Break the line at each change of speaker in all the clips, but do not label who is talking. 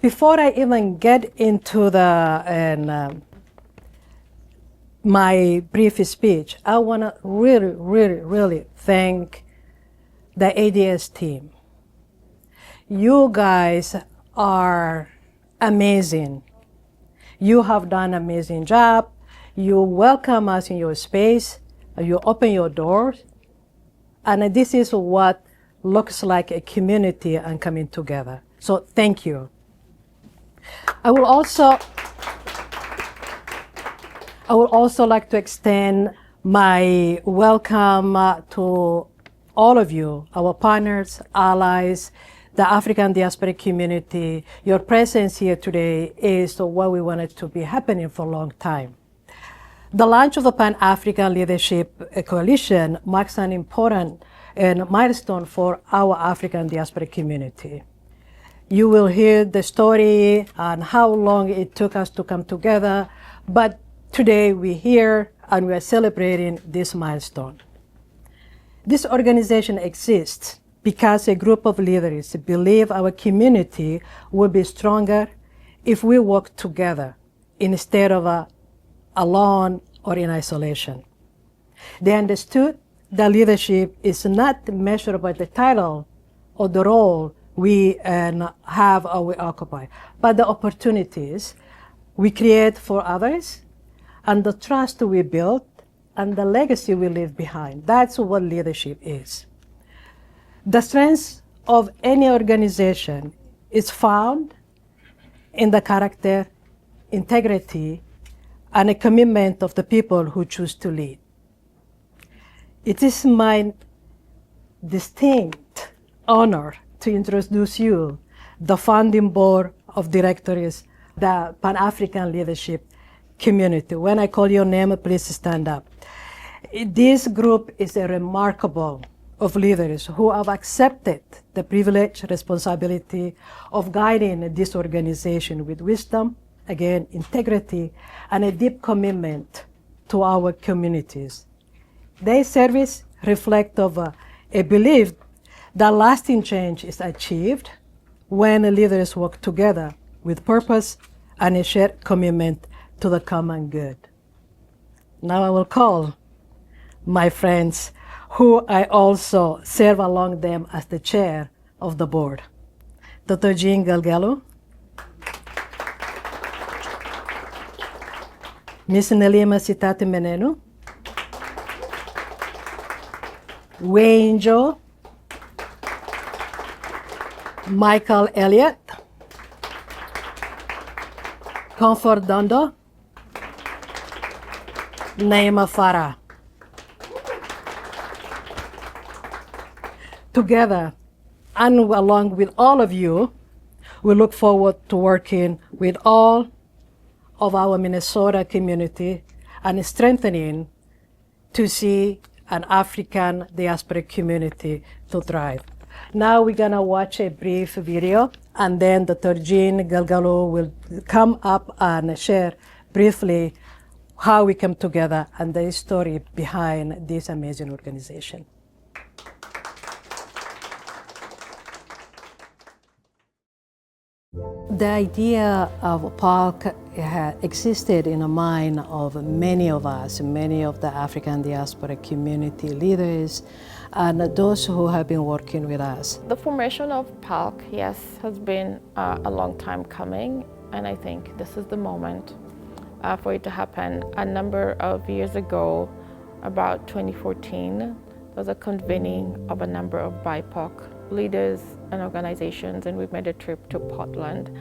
Before I even get into my brief speech, I want to really thank the ADS team. You guys are amazing. You have done an amazing job. You welcome us in your space. You open your doors. And this is what looks like a community and coming together. So thank you. I would also like to extend my welcome to all of you, our partners, allies, the African diaspora community. Your presence here today is what we wanted to be happening for a long time. The launch of the Pan-African Leadership Coalition marks an important milestone for our African diaspora community. You will hear the story on how long it took us to come together, but today we're here and we're celebrating this milestone. This organization exists because a group of leaders believe our community will be stronger if we work together instead of alone or in isolation. They understood that leadership is not measured by the title or the role we have or we occupy, but the opportunities we create for others and the trust we build and the legacy we leave behind. That's what leadership is. The strength of any organization is found in the character, integrity, and a commitment of the people who choose to lead. It is my distinct honor to introduce you, the founding board of directors, the Pan-African Leadership Community. When I call your name, please stand up. This group is a remarkable of leaders who have accepted the privileged responsibility of guiding this organization with wisdom, again, integrity, and a deep commitment to our communities. Their service reflects a belief that lasting change is achieved when leaders work together with purpose and a shared commitment to the common good. Now I will call my friends, who I also serve along them as the chair of the board. Dr. Jean Galgalo, Ms. Nelima Sitati Menenu, Wayne Joe, Michael Elliott, Comfort Dondo, Naima Farah. Together, and along with all of you, we look forward to working with all of our Minnesota community and strengthening to see an African diaspora community to thrive. Now we're gonna watch a brief video, and then Dr. Jean Galgalo will come up and share briefly how we come together and the story behind this amazing organization. The idea of PALC existed in the mind of many of us, many of the African diaspora community leaders, and those who have been working with us.
The formation of PALC, yes, has been a long time coming, and I think this is the moment for it to happen. A number of years ago, about 2014, there was a convening of a number of BIPOC leaders and organizations, and we made a trip to Portland.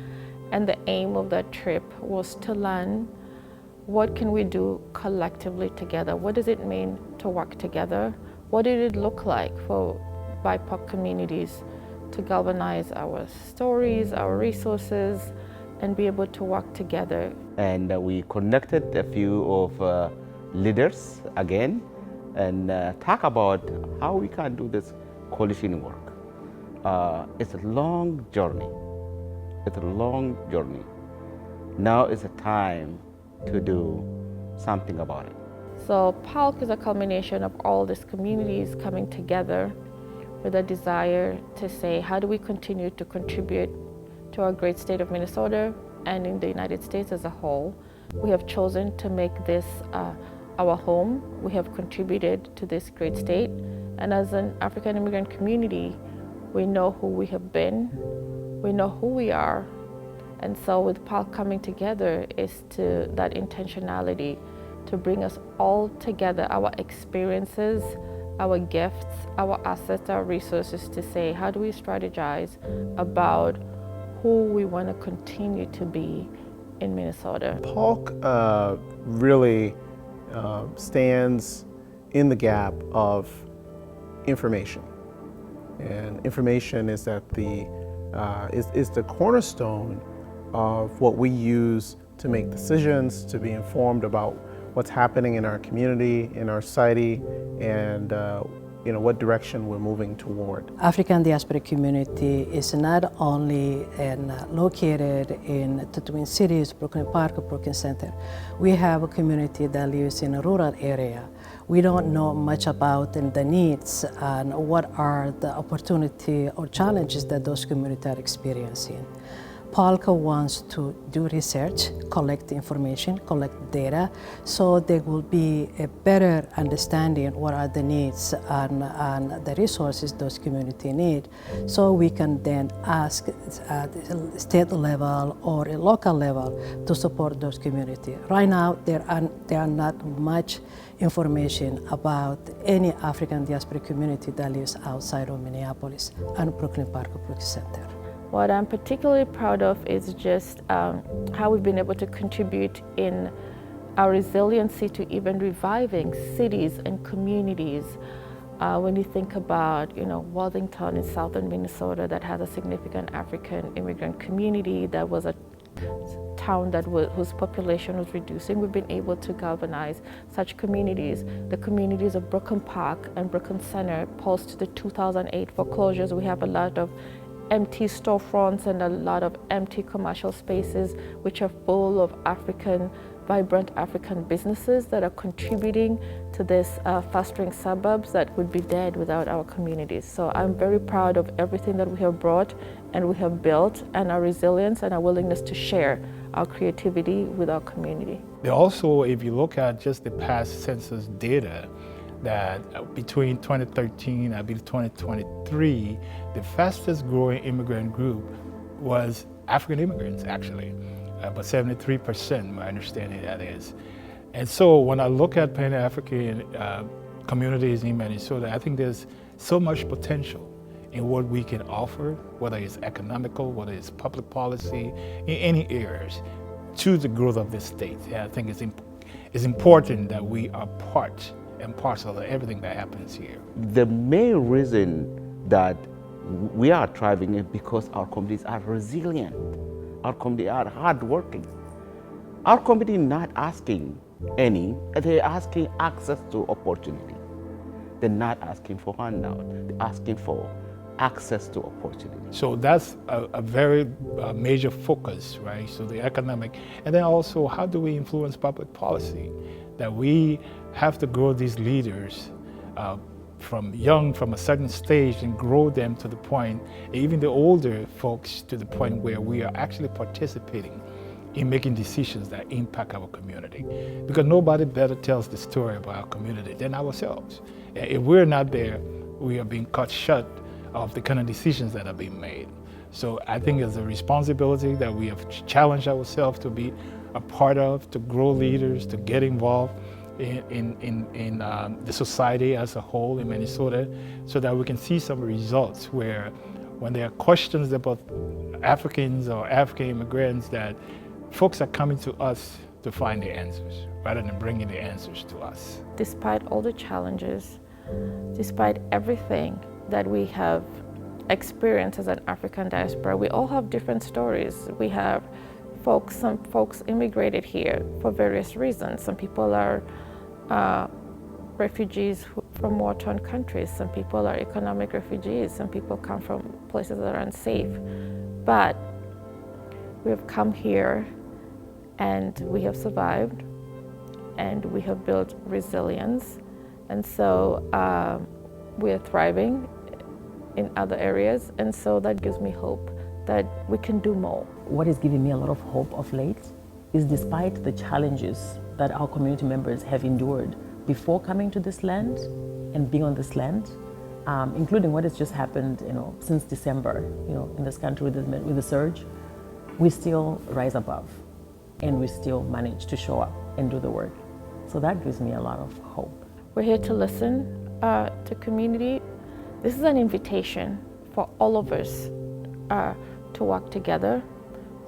And the aim of that trip was to learn what can we do collectively together? What does it mean to work together? What did it look like for BIPOC communities to galvanize our stories, our resources, and be able to work together?
And we connected a few of leaders again and talk about how we can do this coalition work. It's a long journey. It's a long journey. Now is the time to do something about it.
So PALC is a culmination of all these communities coming together with a desire to say, how do we continue to contribute to our great state of Minnesota and in the United States as a whole? We have chosen to make this our home. We have contributed to this great state. And as an African immigrant community, we know who we have been, we know who we are. And so with PALC coming together is to that intentionality to bring us all together, our experiences, our gifts, our assets, our resources, to say, how do we strategize about who we want to continue to be in Minnesota?
PALC really stands in the gap of information. And information is at is the cornerstone of what we use to make decisions, to be informed about what's happening in our community, in our society, and what direction we're moving toward.
African diaspora community is not only located in the Twin Cities, Brooklyn Park, Brooklyn Center. We have a community that lives in a rural area. We don't know much about the needs and what are the opportunity or challenges that those communities are experiencing. PALC wants to do research, collect information, collect data, so there will be a better understanding what are the needs and the resources those communities need, so we can then ask at the state level or a local level to support those communities. Right now, there are not much information about any African diaspora community that lives outside of Minneapolis and Brooklyn Park, Brooklyn Center.
What I'm particularly proud of is just how we've been able to contribute in our resiliency to even reviving cities and communities. When you think about, Worthington in southern Minnesota that has a significant African immigrant community, that was a town whose population was reducing, we've been able to galvanize such communities. The communities of Brooklyn Park and Brooklyn Center, post the 2008 foreclosures, we have a lot of empty storefronts and a lot of empty commercial spaces which are full of vibrant African businesses that are contributing to this fostering suburbs that would be dead without our communities. So I'm very proud of everything that we have brought and we have built, and our resilience and our willingness to share our creativity with our community.
Also, if you look at just the past census data, that between 2013 and 2023, the fastest growing immigrant group was African immigrants, actually, about 73%, my understanding that is. And so when I look at Pan-African communities in Minnesota, I think there's so much potential in what we can offer, whether it's economical, whether it's public policy, in any areas, to the growth of this state. And I think it's important that we are part and parcel of everything that happens here.
The main reason that we are thriving is because our communities are resilient. Our communities are hardworking. Our community not asking they're asking access to opportunity. They're not asking for handout, they're asking for access to opportunity.
So that's a very major focus, right? So the economic, and then also how do we influence public policy? That we have to grow these leaders from a certain stage and grow them to the point, even the older folks to the point where we are actually participating in making decisions that impact our community. Because nobody better tells the story about our community than ourselves. If we're not there, we are being cut short of the kind of decisions that are being made. So I think it's a responsibility that we have challenged ourselves to be a part of, to grow leaders, to get involved in the society as a whole in Minnesota, so that we can see some results where when there are questions about Africans or African immigrants, that folks are coming to us to find the answers rather than bringing the answers to us.
Despite all the challenges, despite everything that we have experienced as an African diaspora, we all have different stories. We have some folks immigrated here for various reasons. Some people are refugees from war-torn countries. Some people are economic refugees. Some people come from places that are unsafe. But we have come here and we have survived and we have built resilience. And so we are thriving in other areas. And so that gives me hope that we can do more.
What is giving me a lot of hope of late is, despite the challenges that our community members have endured before coming to this land and being on this land, including what has just happened, since December, in this country with the surge, we still rise above and we still manage to show up and do the work. So that gives me a lot of hope.
We're here to listen to community. This is an invitation for all of us to work together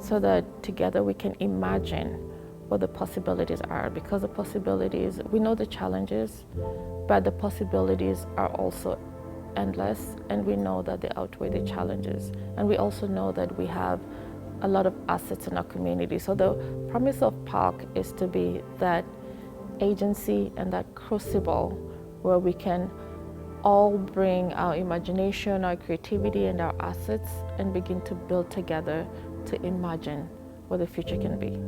so that together we can imagine what the possibilities are, because the possibilities, we know the challenges, but the possibilities are also endless, and we know that they outweigh the challenges. And we also know that we have a lot of assets in our community. So the promise of Park is to be that agency and that crucible where we can all bring our imagination, our creativity, and our assets and begin to build together to imagine what the future can be.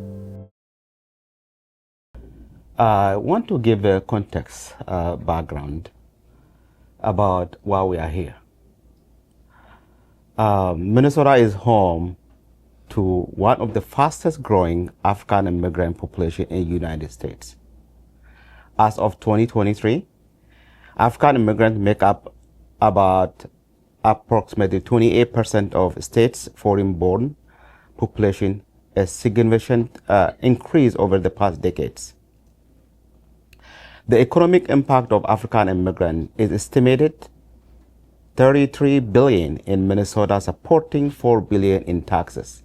I want to give a context background about why we are here. Minnesota is home to one of the fastest growing African immigrant population in the United States. As of 2023, African immigrants make up about approximately 28% of state's foreign-born population, a significant increase over the past decades. The economic impact of African immigrants is estimated $33 billion in Minnesota, supporting $4 billion in taxes.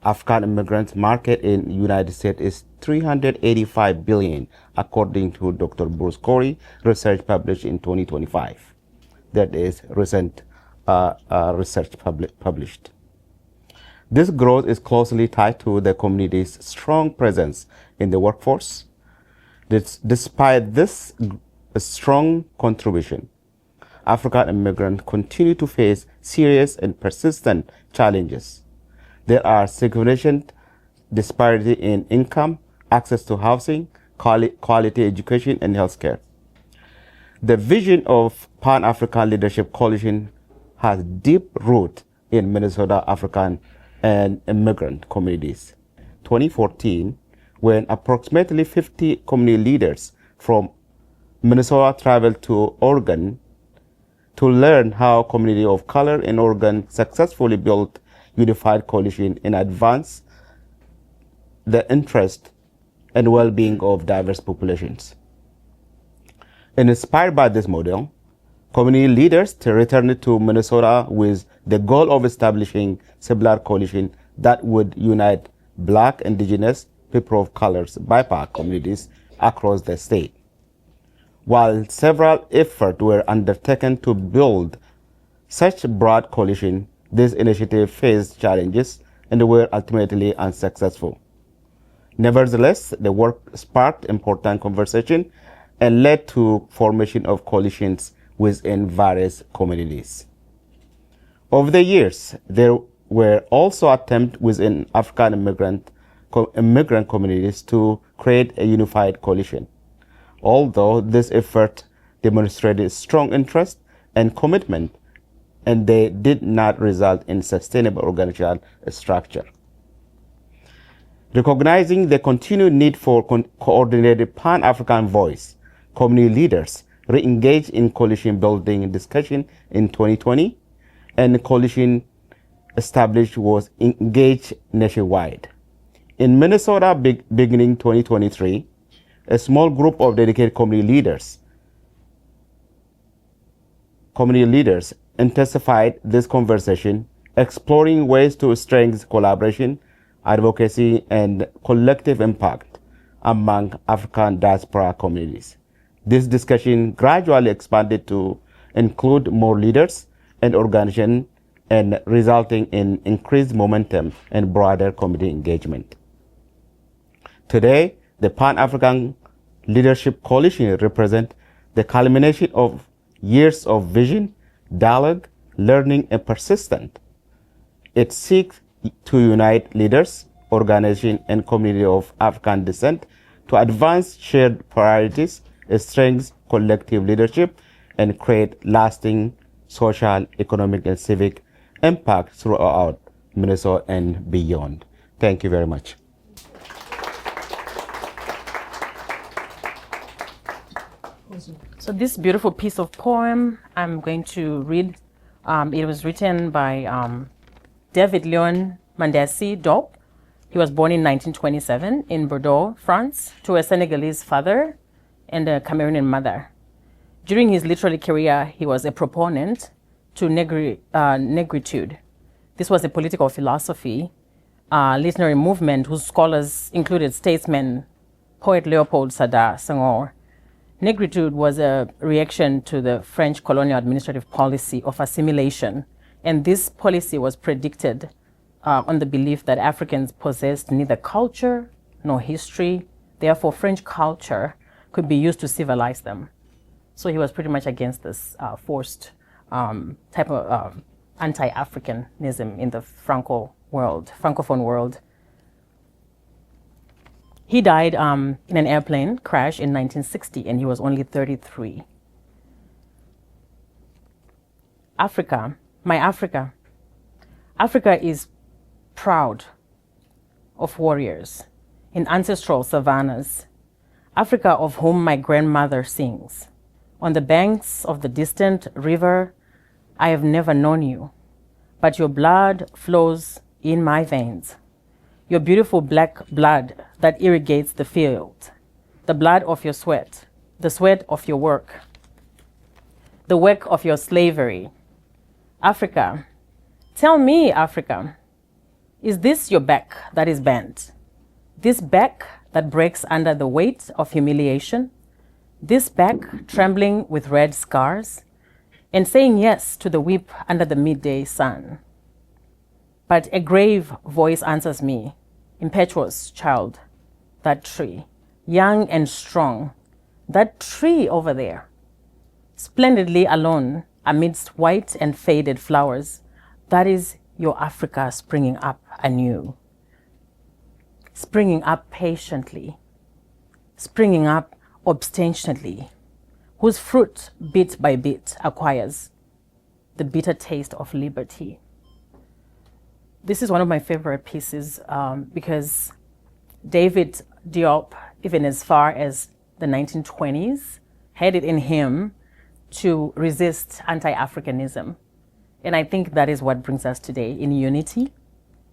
African immigrants market in the United States is $385 billion, according to Dr. Bruce Corey research published in 2025. That is recent research published. This growth is closely tied to the community's strong presence in the workforce. Despite this strong contribution, African immigrants continue to face serious and persistent challenges. There are significant disparity in income, access to housing, quality education, and healthcare. The vision of Pan-African Leadership Coalition has deep roots in Minnesota African and immigrant communities. 2014, when approximately 50 community leaders from Minnesota traveled to Oregon to learn how community of color in Oregon successfully built unified coalition and advance the interest and well-being of diverse populations. And inspired by this model, community leaders returned to Minnesota with the goal of establishing similar coalition that would unite Black, Indigenous, people of colors, BIPOC communities across the state. While several efforts were undertaken to build such broad coalition, this initiative faced challenges and were ultimately unsuccessful. Nevertheless, the work sparked important conversation and led to formation of coalitions within various communities. Over the years, there were also attempts within African immigrant communities to create a unified coalition. Although this effort demonstrated strong interest and commitment, and they did not result in sustainable organizational structure. Recognizing the continued need for coordinated Pan-African voice, community leaders re-engaged in coalition building discussion in 2020, and the coalition established was engaged nationwide. In Minnesota, beginning 2023, a small group of dedicated community leaders intensified this conversation, exploring ways to strengthen collaboration, advocacy, and collective impact among African diaspora communities. This discussion gradually expanded to include more leaders and organizations, and resulting in increased momentum and broader community engagement. Today, the Pan-African Leadership Coalition represents the culmination of years of vision, dialogue, learning, and persistence. It seeks to unite leaders, organizations, and communities of African descent to advance shared priorities, strengthen collective leadership, and create lasting social, economic, and civic impact throughout Minnesota and beyond. Thank you very much.
So this beautiful piece of poem I'm going to read, it was written by David Leon Mandessi Diop. He was born in 1927 in Bordeaux, France, to a Senegalese father and a Cameroonian mother. During his literary career, he was a proponent to negritude. This was a political philosophy, literary movement whose scholars included statesman, poet Leopold Sédar Senghor. Negritude was a reaction to the French colonial administrative policy of assimilation, and this policy was predicted on the belief that Africans possessed neither culture nor history. Therefore, French culture could be used to civilize them. So he was pretty much against this forced type of anti-Africanism in the Francophone world. He died in an airplane crash in 1960, and he was only 33. Africa, my Africa. Africa is proud of warriors in ancestral savannas. Africa of whom my grandmother sings. On the banks of the distant river, I have never known you, but your blood flows in my veins. Your beautiful black blood that irrigates the field, the blood of your sweat, the sweat of your work, the work of your slavery. Africa, tell me, Africa, is this your back that is bent? This back that breaks under the weight of humiliation? This back trembling with red scars and saying yes to the whip under the midday sun? But a grave voice answers me, impetuous child, that tree, young and strong, that tree over there, splendidly alone amidst white and faded flowers, that is your Africa springing up anew, springing up patiently, springing up obstinately, whose fruit bit by bit acquires the bitter taste of liberty. This is one of my favorite pieces because David Diop, even as far as the 1920s, had it in him to resist anti-Africanism. And I think that is what brings us today in unity,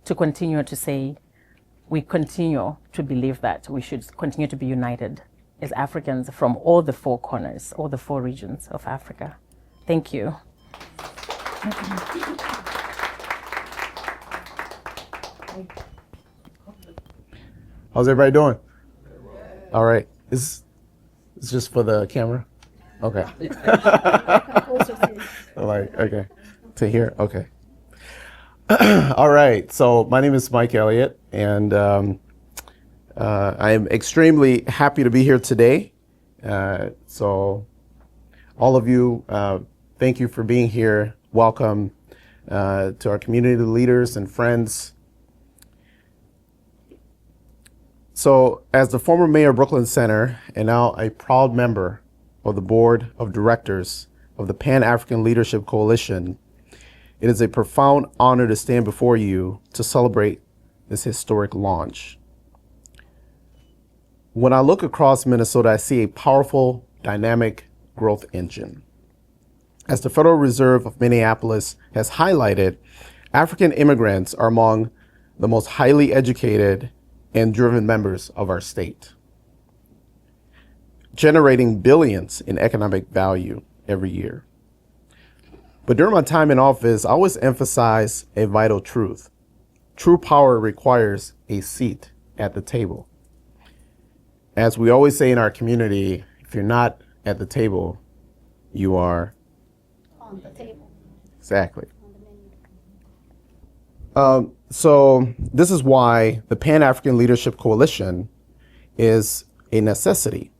to continue to say, we continue to believe that we should continue to be united as Africans from all the four corners, all the four regions of Africa. Thank you.
How's everybody doing? All right. Is this just for the camera? Okay. Like, okay. To hear? Okay. All right. So my name is Mike Elliott, and I am extremely happy to be here today. So All of you, thank you for being here. Welcome to our community leaders and friends. So, as the former mayor of Brooklyn Center and now a proud member of the board of directors of the Pan-African Leadership Coalition, it is a profound honor to stand before you to celebrate this historic launch. When I look across Minnesota, I see a powerful, dynamic growth engine. As the Federal Reserve of Minneapolis has highlighted, African immigrants are among the most highly educated and driven members of our state, generating billions in economic value every year. But during my time in office, I always emphasize a vital truth. True power requires a seat at the table. As we always say in our community, if you're not at the table, you are
on the table.
Exactly. So this is why the Pan-African Leadership Coalition is a necessity.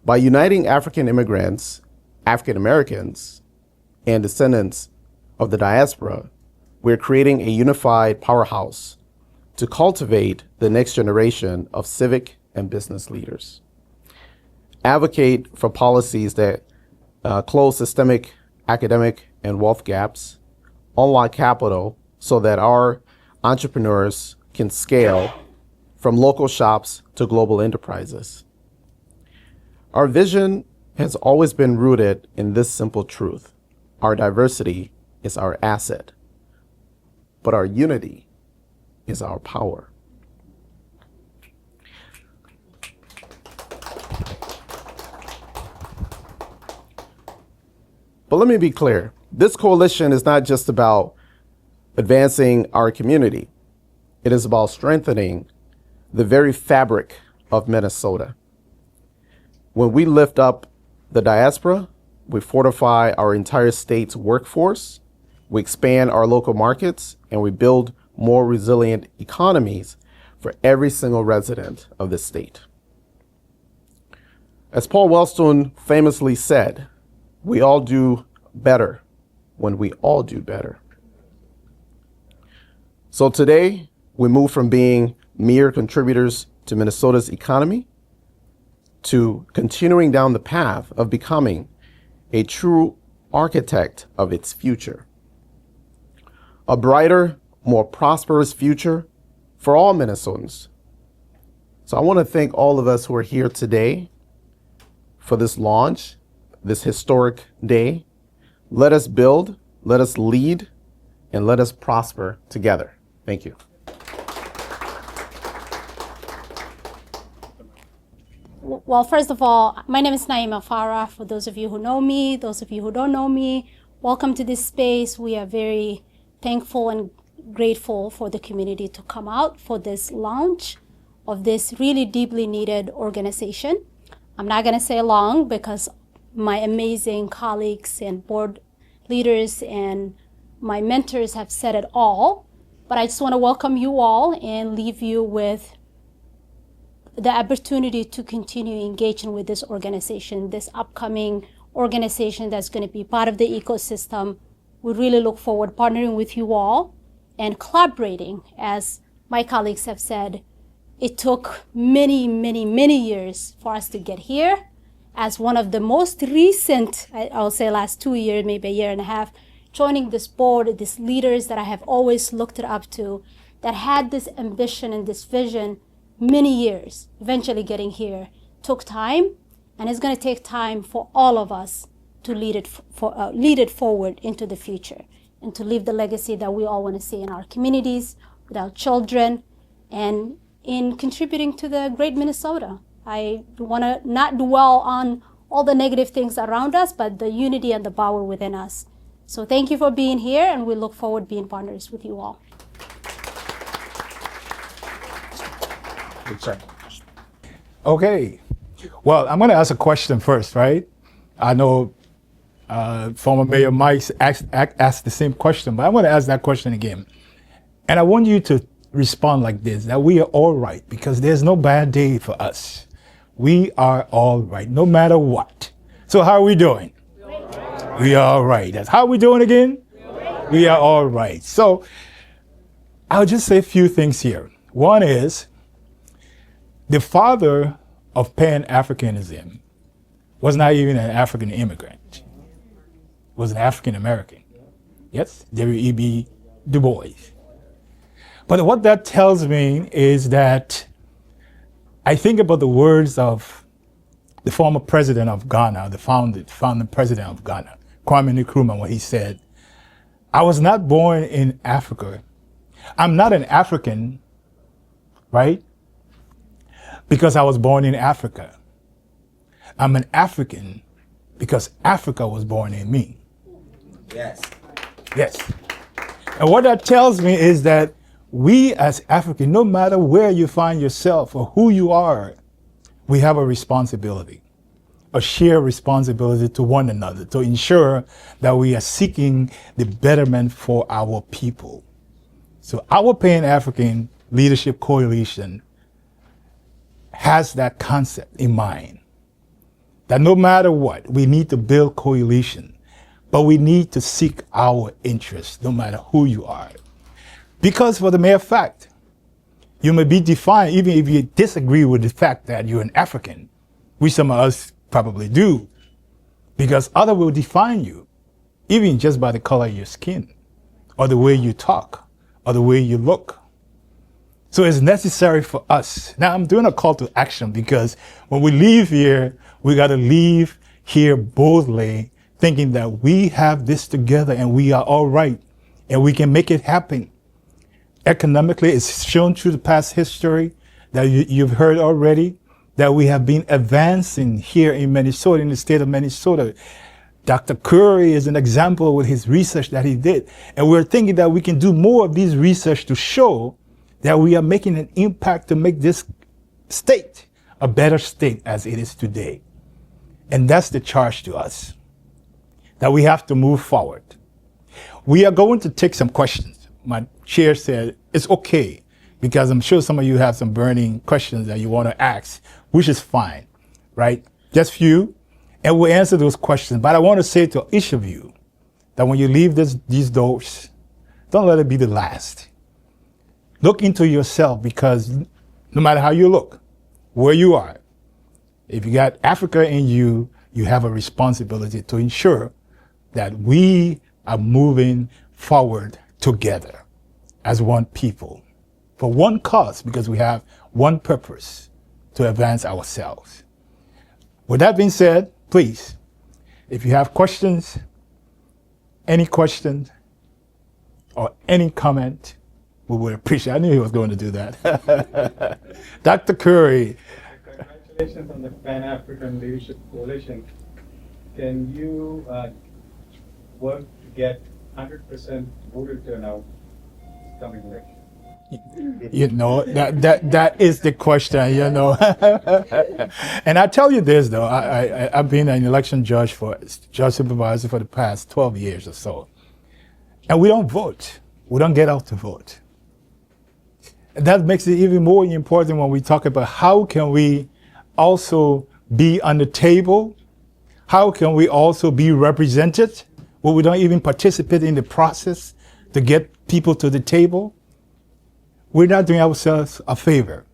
By uniting African immigrants, African Americans, and descendants of the diaspora, we're creating a unified powerhouse to cultivate the next generation of civic and business leaders. Advocate for policies that close systemic, academic, and wealth gaps, unlock capital so that our entrepreneurs can scale from local shops to global enterprises. Our vision has always been rooted in this simple truth. Our diversity is our asset, but our unity is our power. But let me be clear. This coalition is not just about advancing our community. It is about strengthening the very fabric of Minnesota. When we lift up the diaspora, we fortify our entire state's workforce, we expand our local markets, and we build more resilient economies for every single resident of the state. As Paul Wellstone famously said, we all do better when we all do better. So today, we move from being mere contributors to Minnesota's economy to continuing down the path of becoming a true architect of its future. A brighter, more prosperous future for all Minnesotans. So I want to thank all of us who are here today for this launch, this historic day. Let us build, let us lead, and let us prosper together. Thank you.
Well, first of all, my name is Naima Farah. For those of you who know me, those of you who don't know me, welcome to this space. We are very thankful and grateful for the community to come out for this launch of this really deeply needed organization. I'm not going to say long because my amazing colleagues and board leaders and my mentors have said it all, but I just want to welcome you all and leave you with the opportunity to continue engaging with this organization, this upcoming organization that's going to be part of the ecosystem. We really look forward partnering with you all and collaborating. As my colleagues have said, it took many, many, many years for us to get here. As one of the most recent, I'll say last 2 years, maybe a year and a half, joining this board, these leaders that I have always looked up to, that had this ambition and this vision many years, eventually getting here, took time, and it's going to take time for all of us to lead it forward into the future and to leave the legacy that we all want to see in our communities, with our children, and in contributing to the great Minnesota. I want to not dwell on all the negative things around us, but the unity and the power within us. So thank you for being here, and we look forward to being partners with you all.
Okay. Well, I'm going to ask a question first, right? I know former Mayor Mike asked the same question, but I want to ask that question again. And I want you to respond like this, that we are all right, because there's no bad day for us. We are all right, no matter what. So how are we doing? We are all right. That's how we doing again? We are all right. So I'll just say a few things here. One is the father of Pan-Africanism was not even an African immigrant. Was an African American. Yes, W.E.B. Du Bois. But what that tells me is that I think about the words of the former president of Ghana, the founding president of Ghana, Kwame Nkrumah, when he said, I was not born in Africa. I'm not an African, right? Because I was born in Africa. I'm an African because Africa was born in me.
Yes.
Yes. And what that tells me is that we as Africans, no matter where you find yourself or who you are, we have a responsibility, a shared responsibility to one another to ensure that we are seeking the betterment for our people. So our Pan-African Leadership Coalition has that concept in mind, that no matter what, we need to build coalition, but we need to seek our interests, no matter who you are. Because for the mere fact, you may be defined, even if you disagree with the fact that you're an African, which some of us probably do, because others will define you, even just by the color of your skin, or the way you talk, or the way you look. So it's necessary for us. Now I'm doing a call to action because when we leave here, we got to leave here boldly, thinking that we have this together and we are all right and we can make it happen. Economically, it's shown through the past history that you've heard already that we have been advancing here in Minnesota, in the state of Minnesota. Dr. Curry is an example with his research that he did. And we're thinking that we can do more of these research to show that we are making an impact to make this state a better state as it is today. And that's the charge to us, that we have to move forward. We are going to take some questions. My chair said it's okay, because I'm sure some of you have some burning questions that you want to ask, which is fine, right? Just few, and we'll answer those questions. But I want to say to each of you that when you leave these doors, don't let it be the last. Look into yourself, because no matter how you look, where you are, if you got Africa in you, you have a responsibility to ensure that we are moving forward together as one people for one cause, because we have one purpose: to advance ourselves. With that being said, please, if you have questions, any questions or any comment, we would appreciate it. I knew he was going to do that. Dr. Curry.
Congratulations on the Pan-African Leadership Coalition. Can you work to get 100% voter turnout coming election?
You know, that is the question, you know. And I tell you this, though, I've been an election judge supervisor for the past 12 years or so. And we don't vote. We don't get out to vote. And that makes it even more important when we talk about how can we also be on the table. How can we also be represented when we don't even participate in the process to get people to the table? We're not doing ourselves a favor.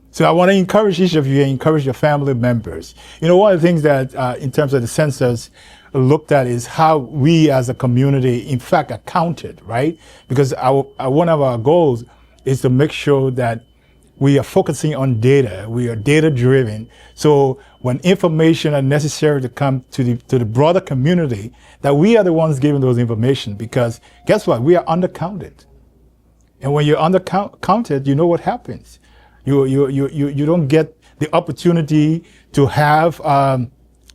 So I want to encourage each of you and encourage your family members. You know, one of the things that in terms of the census looked at is how we as a community, in fact, are counted, right? Because one of our goals is to make sure that we are focusing on data. We are data driven. So when information are necessary to come to the broader community, that we are the ones giving those information, because guess what? We are undercounted. And when you're undercounted, you know what happens. You don't get the opportunity to have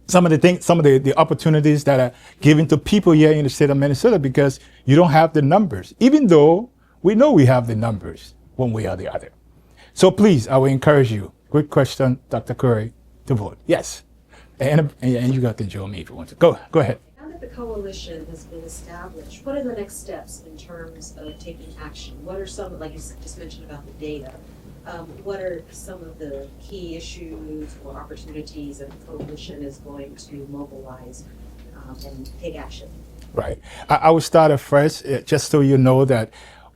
some of the opportunities that are given to people here in the state of Minnesota, because you don't have the numbers, even though we know we have the numbers one way or the other. So please, I will encourage you. Good question, Dr. Curry, to vote. Yes. And you got to join me if you want to. Go ahead.
Now that the coalition has been established, what are the next steps in terms of taking action? What are some, like you just mentioned about the data, what are some of the key issues or opportunities that the coalition is going to mobilize and take action?
Right. I would start at first, just so you know that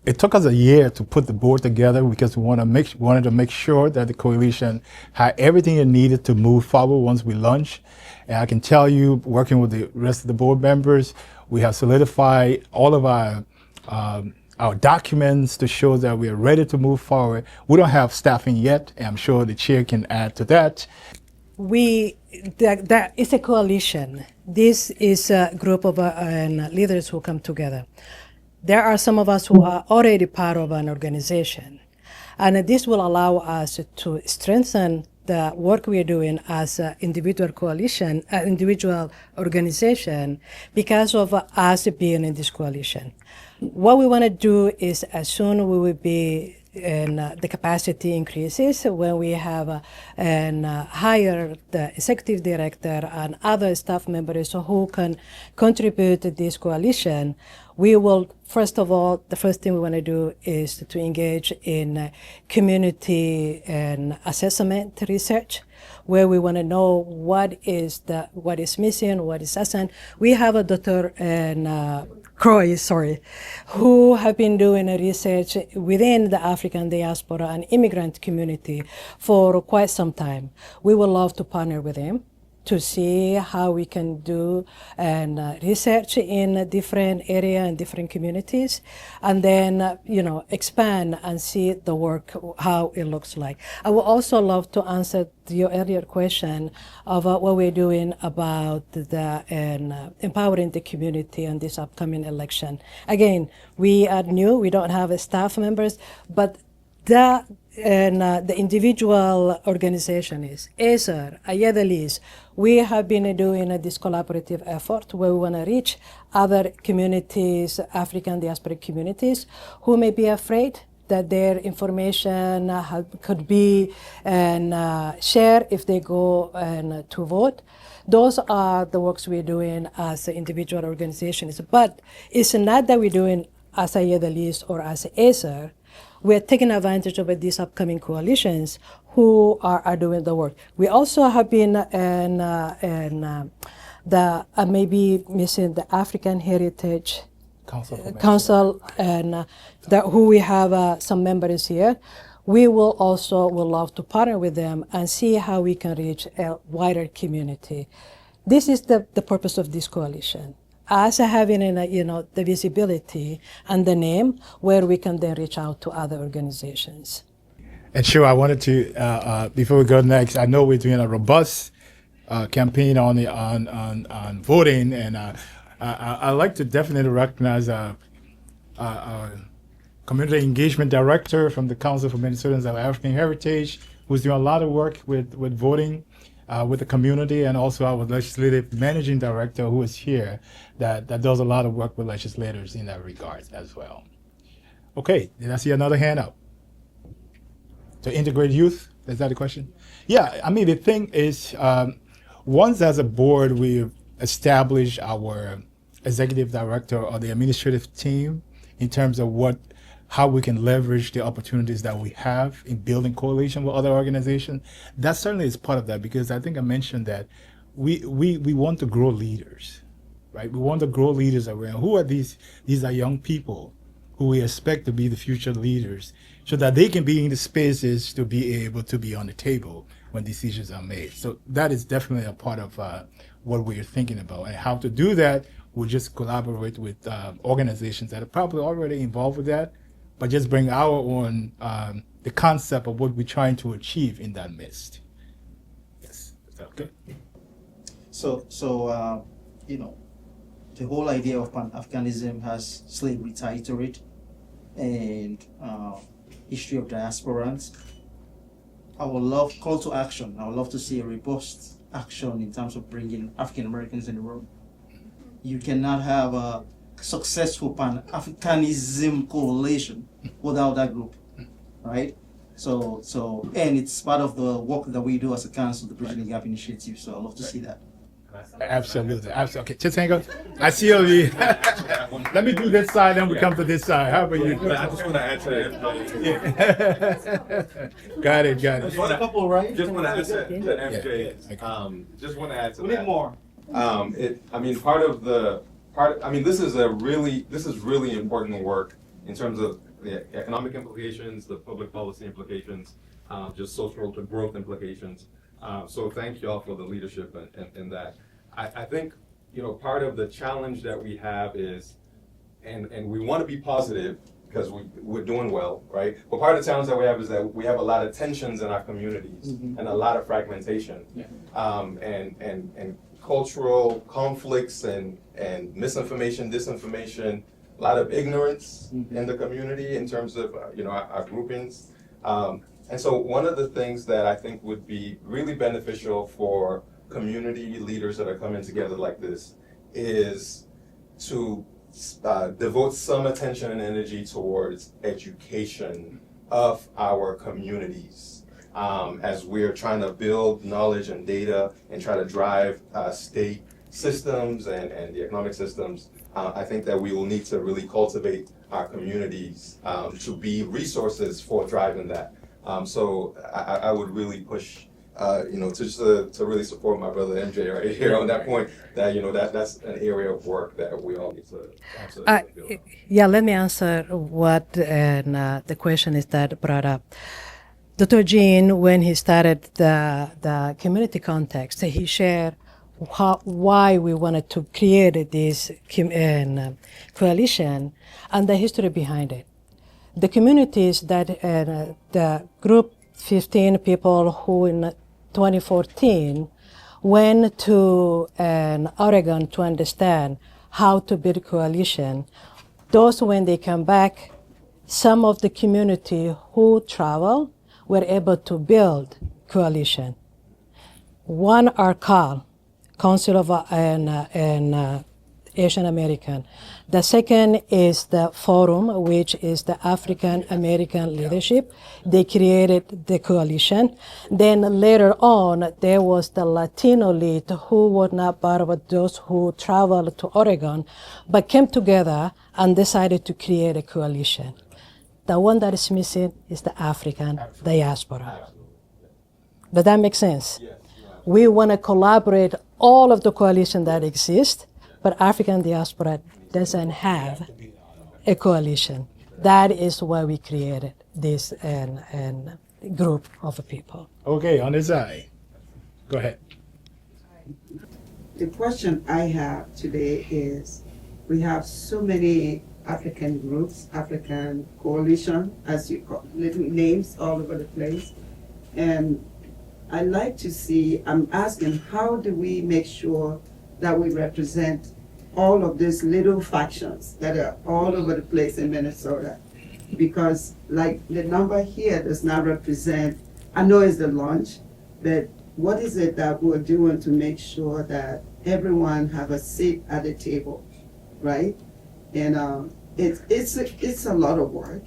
it took us a year to put the board together because we wanted to make sure that the coalition had everything it needed to move forward once we launched. And I can tell you, working with the rest of the board members, we have solidified all of our documents to show that we are ready to move forward. We don't have staffing yet, and I'm sure the chair can add to that.
That is a coalition. This is a group of leaders who come together. There are some of us who are already part of an organization, and this will allow us to strengthen the work we are doing as an individual coalition, individual organization, because of us being in this coalition. What we want to do is, as soon we will be in the capacity increases, when we have hire the executive director and other staff members who can contribute to this coalition, we will, first of all, the first thing we want to do is to engage in community and assessment research, where we want to know what is missing, what is absent. We have a Dr. Croy, who have been doing research within the African diaspora and immigrant community for quite some time. We would love to partner with him to see how we can do research in different areas and different communities, and then expand and see the work, how it looks like. I would also love to answer your earlier question about what we're doing about the empowering the community in this upcoming election. Again, we are new, we don't have staff members, but the individual organization is ASER, Ayadalis. We have been doing this collaborative effort where we want to reach other communities, African diaspora communities, who may be afraid that their information could be shared if they go to vote. Those are the works we're doing as individual organizations. But it's not that we're doing as Ayadalis or as ASER. We're taking advantage of these upcoming coalitions who are doing the work. We also have been maybe missing the African Heritage Council, and who we have some members here. We will love to partner with them and see how we can reach a wider community. This is the purpose of this coalition. As having the visibility and the name where we can then reach out to other organizations.
And sure, I wanted to, before we go next, I know we're doing a robust campaign on voting, and I'd like to definitely recognize our community engagement director from the Council for Minnesotans of African Heritage, who's doing a lot of work with voting. With the community, and also our legislative managing director who is here that does a lot of work with legislators in that regard as well. Okay, did I see another hand up? To integrate youth, is that the question? Yeah, I mean, the thing is, once as a board we've established our executive director or the administrative team in terms of how we can leverage the opportunities that we have in building coalition with other organizations. That certainly is part of that, because I think I mentioned that we want to grow leaders, right? We want to grow leaders around. Who are these? These are young people who we expect to be the future leaders, so that they can be in the spaces to be able to be on the table when decisions are made. So that is definitely a part of what we're thinking about. And how to do that, we'll just collaborate with organizations that are probably already involved with that, but just bring our own, the concept of what we're trying to achieve in that midst. Yes, is that okay?
So the whole idea of Pan-Africanism has slavery tied to it, and history of diasporans. I would love call to action. I would love to see a robust action in terms of bringing African Americans in the room. You cannot have a successful Pan-Africanism coalition without that group, right? So, and it's part of the work that we do as a council, the Bridging the Gap Initiative. So I'd love to see that.
Absolutely. Okay, just hang on. I see you. Let me do this side, then we come to this side. How about you?
I just want to add to that.
Got it.
Just a couple, right?
Just want to add to that, MJ.
Okay.
Just want to add to
We
that.
need more.
This is really important work in terms of the economic implications, the public policy implications, just social growth implications. So thank you all for the leadership in that. I think, part of the challenge that we have is, and we want to be positive because we're doing well, right? But part of the challenge that we have is that we have a lot of tensions in our communities and a lot of fragmentation, and cultural conflicts and misinformation, disinformation, a lot of ignorance in the community in terms of our groupings. And so one of the things that I think would be really beneficial for community leaders that are coming together like this is to devote some attention and energy towards education of our communities as we're trying to build knowledge and data and try to drive state systems and the economic systems. I think that we will need to really cultivate our communities to be resources for driving that. So I would really push to really support my brother MJ right here on that point, that that's an area of work that we all need to absolutely
Yeah, let me answer what the question is that brought up. Dr. Jean, when he started the community context, he shared why we wanted to create this coalition and the history behind it. The communities that the group 15 people who in 2014 went to Oregon to understand how to build coalition. Those, when they come back, some of the community who travel were able to build coalition. One are called Council of Asian American. The second is the Forum, which is the African American leadership. They created the coalition. Then later on, there was the Latino lead who were not part of those who traveled to Oregon, but came together and decided to create a coalition. The one that is missing is the African diaspora. Does that make sense? Yes. We want to collaborate all of the coalition that exists, but African diaspora doesn't have a coalition. That is why we created this group of people.
Okay, on this side. Go ahead.
The question I have today is, we have so many African groups, African coalition, as you call little names all over the place. And I'd like to see, I'm asking, how do we make sure that we represent all of these little factions that are all over the place in Minnesota? Because like the number here does not represent, I know it's the launch, but what is it that we're doing to make sure that everyone have a seat at the table, right? And it's a lot of work,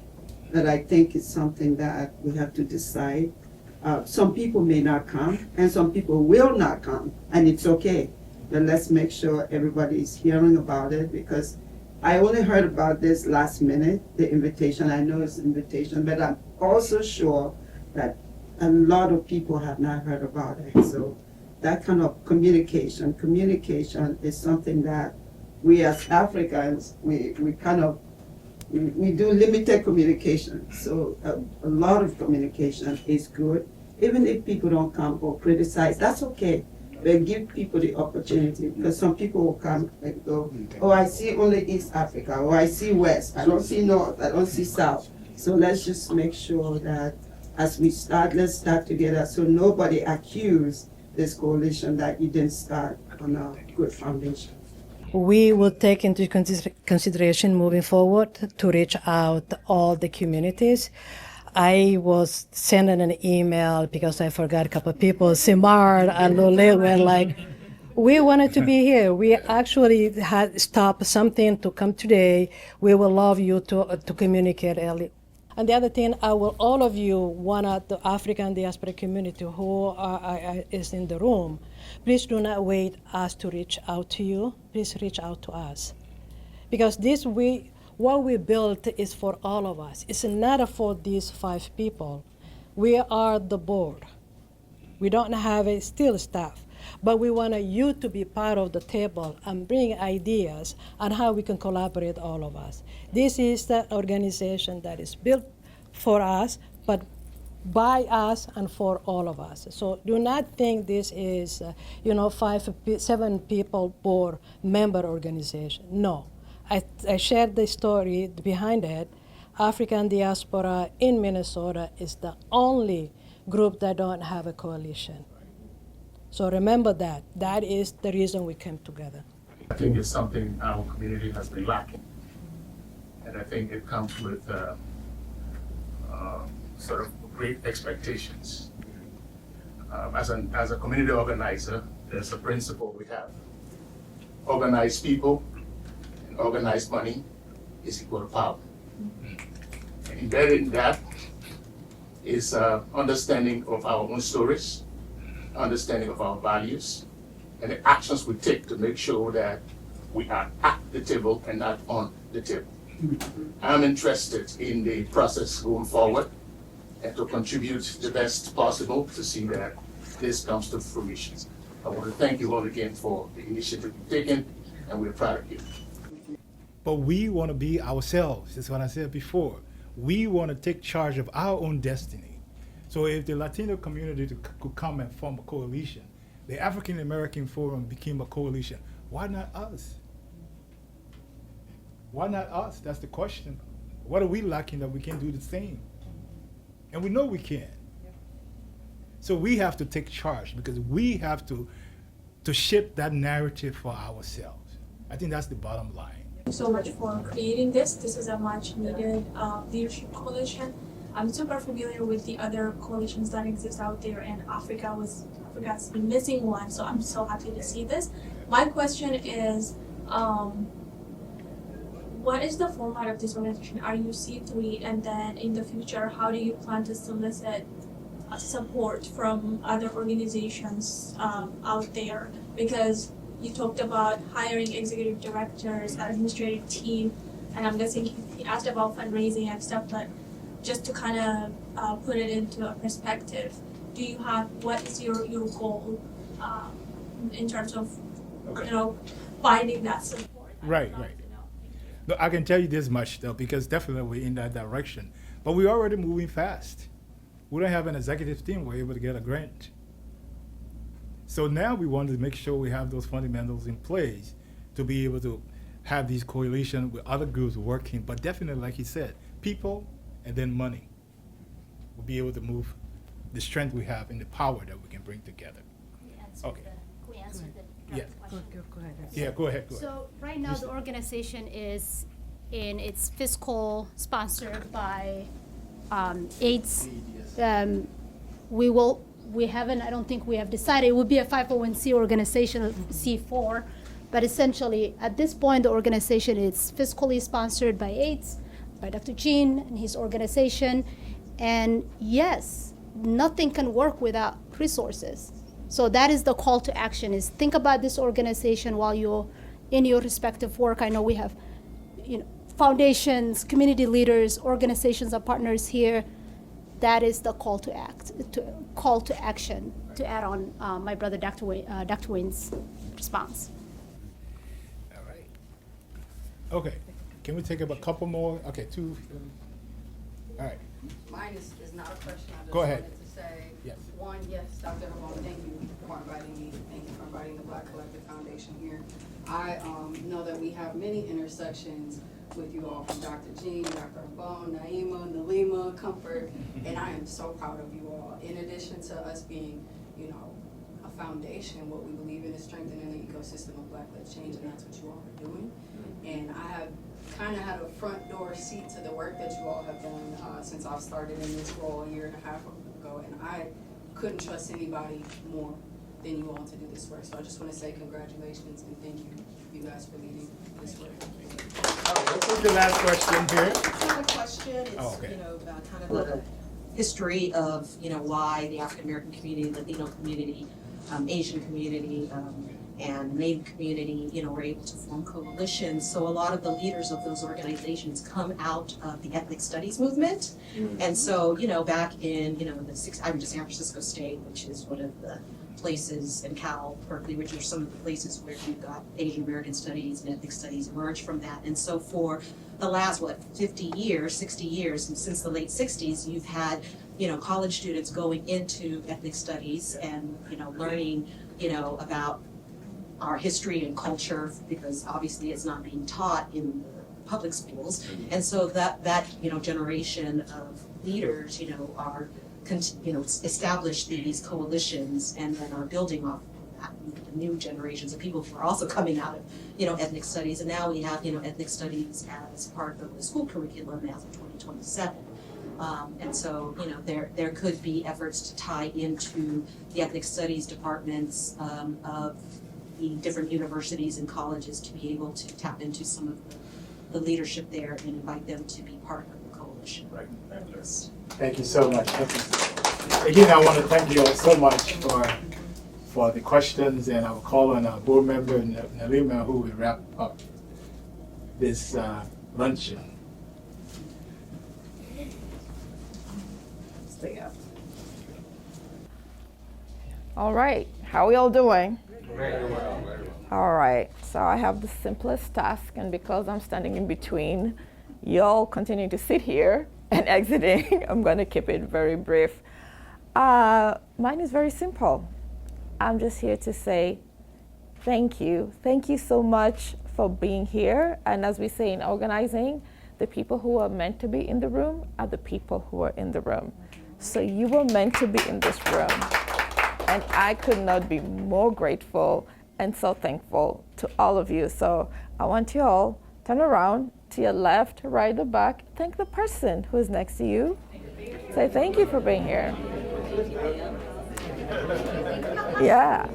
but I think it's something that we have to decide. Some people may not come, and some people will not come, and it's okay. But let's make sure everybody is hearing about it, because I only heard about this last minute, the invitation. I know it's an invitation, but I'm also sure that a lot of people have not heard about it. So that kind of communication is something that we as Africans, we do limited communication. So a lot of communication is good. Even if people don't come or criticize, that's okay. But give people the opportunity, because some people will come and go, oh, I see only East Africa, or I see West, I don't see North, I don't see South. So let's just make sure that as we start, let's start together so nobody accuse this coalition that you didn't start on a good foundation.
We will take into consideration moving forward to reach out to all the communities. I was sending an email because I forgot a couple of people. Simard and Lule were like, we wanted to be here. We actually had stopped something to come today. We will love you to communicate early. And the other thing, all of you, one of the African diaspora community who is in the room, please do not wait us to reach out to you. Please reach out to us. Because what we built is for all of us. It's not for these 5 people. We are the board. We don't have a still staff. but we want you to be part of the table and bring ideas on how we can collaborate, all of us. This is the organization that is built for us, but by us and for all of us. So do not think this is, 7 people board member organization. No, I shared the story behind it. African diaspora in Minnesota is the only group that don't have a coalition. So remember that. That is the reason we came together.
I think it's something our community has been lacking. And I think it comes with sort of great expectations. As a community organizer, there's a principle we have. Organized people and organized money is equal to power. And embedded in that is understanding of our own stories, understanding of our values, and the actions we take to make sure that we are at the table and not on the table. I'm interested in the process going forward and to contribute the best possible to see that this comes to fruition. I want to thank you all again for the initiative you've taken, and we're proud of you.
But we want to be ourselves. That's what I said before. We want to take charge of our own destiny. So if the Latino community could come and form a coalition, the African American Forum became a coalition, why not us? Why not us? That's the question. What are we lacking that we can do the same? And we know we can. So we have to take charge because we have to shape that narrative for ourselves. I think that's the bottom line.
Thank you so much for creating this. This is a much needed leadership coalition. I'm super familiar with the other coalitions that exist out there, and Africa's been missing one, so I'm so happy to see this. My question is, what is the format of this organization? Are you C3, and then in the future, how do you plan to solicit support from other organizations out there? Because you talked about hiring executive directors, administrative team, and I'm guessing he asked about fundraising and stuff, but just to kind of put it into a perspective, do you have, what is your goal in terms of, finding that support?
Right. No, I can tell you this much though, because definitely we're in that direction, but we're already moving fast. We don't have an executive team, we're able to get a grant. So now we want to make sure we have those fundamentals in place to be able to have these coalitions with other groups working, but definitely, like you said, people and then money. We'll be able to move the strength we have and the power that we can bring together. Okay.
Can we answer the
Yeah.
question?
Go ahead.
Yeah, go ahead.
So right now the organization is in its fiscal sponsored by AIDS. We haven't, I don't think we have decided. It would be a 501c organization, C4, but essentially at this point the organization is fiscally sponsored by AIDS, by Dr. Jean and his organization. And yes, nothing can work without resources. So that is the call to action, is think about this organization while you're in your respective work. I know we have foundations, community leaders, organizations are partners here. That is the call to action, to add on my brother Dr. Wayne's response.
All right. Okay, can we take up a couple more? Okay, 2. All right.
Mine is not a question. I just
Go ahead.
wanted to say,
Yes.
one, yes, Dr. Ramon, thank you for inviting me. Thank you for inviting the Black Collective Foundation here. I know that we have many intersections with you all, from Dr. Jean, Dr. Ramon, Naima, Nalima, Comfort, and I am so proud of you all. In addition to us being, a foundation, what we believe in is strengthening the ecosystem of Black-led change, and that's what you all are doing. And I have kind of had a front door seat to the work that you all have done since I've started in this role a year and a half ago, and I couldn't trust anybody more than you all to do this work. So I just want to say congratulations and thank you guys for leading this work.
All right, let's take the last question here.
It's not a question, it's,
okay.
Kind of a history of, why the African American community, Latino community, Asian community, and Native community, were able to form coalitions. So a lot of the leaders of those organizations come out of the ethnic studies movement. Mm-hmm. And so, back in, I went to San Francisco State, which is one of the places, and Cal, Berkeley, which are some of the places where you've got Asian American studies and ethnic studies emerge from that. And so for the last, 50 years, 60 years, and since the late 60s, you've had, college students going into ethnic studies and, learning, about our history and culture, because obviously it's not being taught in the public schools. And so that generation of leaders, are establish these coalitions and then are building off that, the new generations of people who are also coming out of, ethnic studies. And now we have, ethnic studies as part of the school curriculum as of 2027. And so, there could be efforts to tie into the ethnic studies departments of the different universities and colleges to be able to tap into some of the leadership there and invite them to be part of the coalition.
Right. Thank you so much. Again, I want to thank you all so much for the questions, and I'll call on our board member, Nalima, who will wrap up this luncheon.
Stay up. All right, how are we all doing?
Very well.
All right, so I have the simplest task, and because I'm standing in between y'all continuing to sit here and exiting, I'm going to keep it very brief. Mine is very simple. I'm just here to say thank you. Thank you so much for being here. And as we say in organizing, the people who are meant to be in the room are the people who are in the room. So you were meant to be in this room. And I could not be more grateful and so thankful to all of you. So I want you all turn around to your left, right, or back. Thank the person who is next to you. Say thank you for being here. Yeah.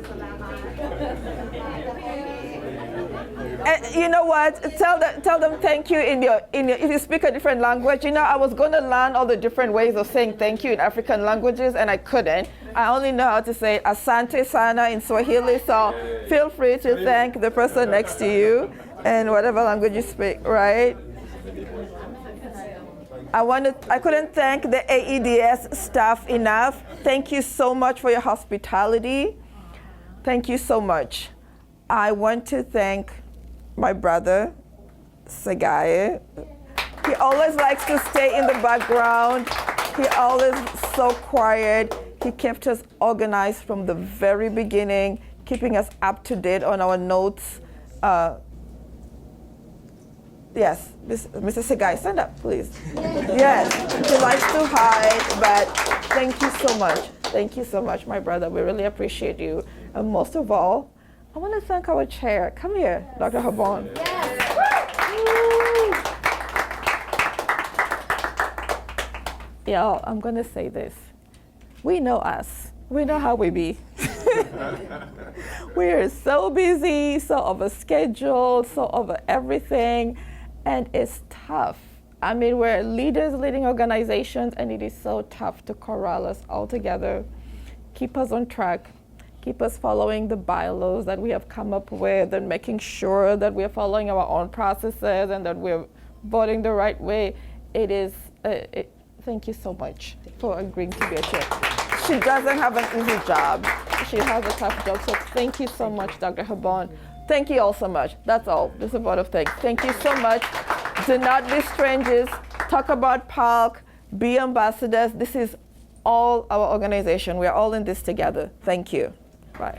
And you know what? Tell them thank you in your if you speak a different language. I was going to learn all the different ways of saying thank you in African languages, and I couldn't. I only know how to say asante sana in Swahili, so feel free to thank the person next to you in whatever language you speak, right? I couldn't thank the AEDS staff enough. Thank you so much for your hospitality. Thank you so much. I want to thank my brother, Segaye. He always likes to stay in the background. He always so quiet. He kept us organized from the very beginning, keeping us up to date on our notes. Yes, Mr. Segaye, stand up, please. Yes, he likes to hide, but thank you so much. Thank you so much, my brother. We really appreciate you. And most of all, I want to thank our chair. Come here, Dr. Habon. Y'all, I'm going to say this. We know us. We know how we be. We're so busy, so overscheduled, so over everything, and it's tough. I mean, we're leaders leading organizations, and it is so tough to corral us all together, keep us on track, keep us following the bylaws that we have come up with, and making sure that we're following our own processes and that we're voting the right way. It is, thank you so much for agreeing to be a chair. She doesn't have an easy job. She has a tough job, so thank you so much, Dr. Habon. Thank you all so much. That's all. Just a vote of thanks. Thank you so much. Do not be strangers. Talk about PALC. Be ambassadors. This is all our organization. We are all in this together. Thank you. Bye.